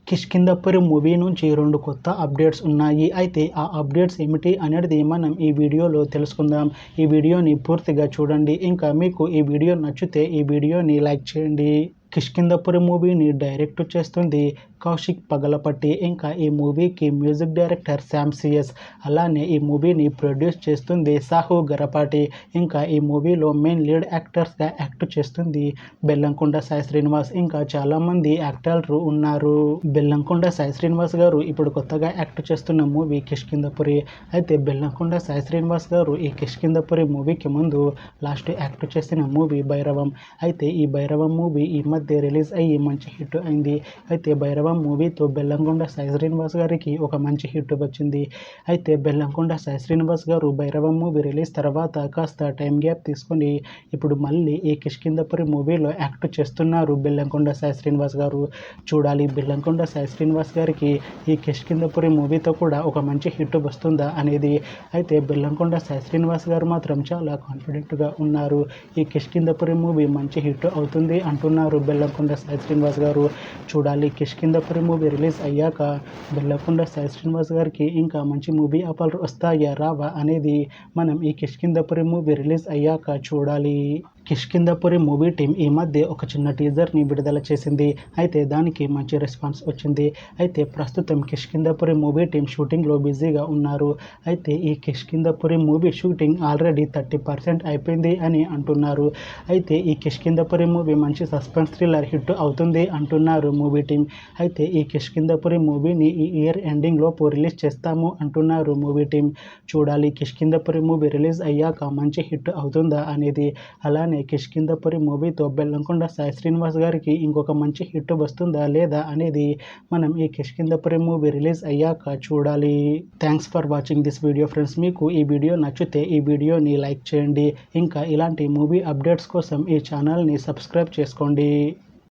Kishkindhapuri movie నుంచి 2 కొత్త updates ఉన్నాయి. అయితే ఆ అప్డేట్స్ ఏమిటి అనేది మనం ఈ వీడియోలో తెలుసుకుందాం. ఈ వీడియోని పూర్తిగా చూడండి. ఇంకా మీకు ఈ వీడియో నచ్చితే ఈ వీడియోని లైక్ చేయండి. కిష్కింధపురి మూవీని డైరెక్ట్ చేస్తుంది కౌశిక్ పగలపట్టి. ఇంకా ఈ మూవీకి మ్యూజిక్ డైరెక్టర్ శామ్ సిఎస్. అలానే ఈ మూవీని ప్రొడ్యూస్ చేస్తుంది సాహు గరపాటి. ఇంకా ఈ మూవీలో మెయిన్ లీడ్ యాక్టర్స్గా యాక్ట్ చేస్తుంది బెల్లంకొండ సాయి శ్రీనివాస్. ఇంకా చాలామంది యాక్టర్లు ఉన్నారు. బెల్లంకొండ సాయి శ్రీనివాస్ గారు ఇప్పుడు కొత్తగా యాక్ట్ చేస్తున్న మూవీ కిష్కింధపురి. అయితే బెల్లంకొండ సాయి శ్రీనివాస్ గారు ఈ కిష్కింధపురి మూవీకి ముందు లాస్ట్ యాక్ట్ చేసిన మూవీ భైరవం. అయితే ఈ భైరవం మూవీ ఈ మధ్య రిలీజ్ అయ్యి మంచి హిట్ అయింది. అయితే భైరవం మూవీతో బెల్లంకొండ సాయి శ్రీనివాస్ గారికి ఒక మంచి హిట్ వచ్చింది. అయితే బెల్లంకొండ సాయి శ్రీనివాస్ గారు భైరవం మూవీ రిలీజ్ తర్వాత కాస్త టైం గ్యాప్ తీసుకొని ఇప్పుడు మళ్ళీ ఈ కిష్కింధపురి మూవీలో యాక్ట్ చేస్తున్నారు బెల్లంకొండ సాయి శ్రీనివాస్ గారు. చూడాలి బెల్లంకొండ సాయి శ్రీనివాస్ గారికి ఈ కిష్కింధపురి మూవీతో కూడా ఒక మంచి హిట్ వస్తుందా అనేది. అయితే బెల్లంకొండ సాయి శ్రీనివాస్ గారు మాత్రం చాలా కాన్ఫిడెంట్గా ఉన్నారు. ఈ కిష్కింధపురి మూవీ మంచి హిట్ అవుతుంది అంటున్నారు బెల్లంకొండ సాయి శ్రీనివాస్ గారు. చూడాలి కిష్కింధపురి మూవీ రిలీజ్ అయ్యాక బెల్లంకొండ సాయి శ్రీనివాస్ గారికి ఇంకా మంచి మూవీ ఆఫర్లు వస్తాయా రావా అనేది మనం ఈ కిష్కింధపురి మూవీ రిలీజ్ అయ్యాక చూడాలి. కిష్కింధపురి మూవీ టీం ఈ మధ్య ఒక చిన్న టీజర్ని విడుదల చేసింది. అయితే దానికి మంచి రెస్పాన్స్ వచ్చింది. అయితే ప్రస్తుతం కిష్కింధపురి మూవీ టీం షూటింగ్లో బిజీగా ఉన్నారు. అయితే ఈ కిష్కింధపురి మూవీ షూటింగ్ ఆల్రెడీ 30% అయిపోయింది అని అంటున్నారు. అయితే ఈ కిష్కింధపురి మూవీ మంచి సస్పెన్స్ థ్రిల్లర్ హిట్ అవుతుంది అంటున్నారు మూవీ టీం. అయితే ఈ కిష్కింధపురి మూవీని ఈ ఇయర్ ఎండింగ్ లోపు రిలీజ్ చేస్తాము అంటున్నారు మూవీ టీం. చూడాలి కిష్కింధపురి మూవీ రిలీజ్ అయ్యాక మంచి హిట్ అవుతుందా అనేది. అలానే కిష్కింధపురి మూవీతో బెల్లంకొండ సాయి శ్రీనివాస్ గారికి ఇంకొక మంచి హిట్ వస్తుందా లేదా అనేది మనం ఈ కిష్కింధపురి మూవీ రిలీజ్ అయ్యాక చూడాలి. Thanks for watching this video friends. మీకు ఈ వీడియో నచ్చితే ఈ వీడియోని లైక్ చేయండి. ఇంకా ఇలాంటి మూవీ అప్డేట్స్ కోసం ఈ ఛానల్ని సబ్స్క్రైబ్ చేసుకోండి.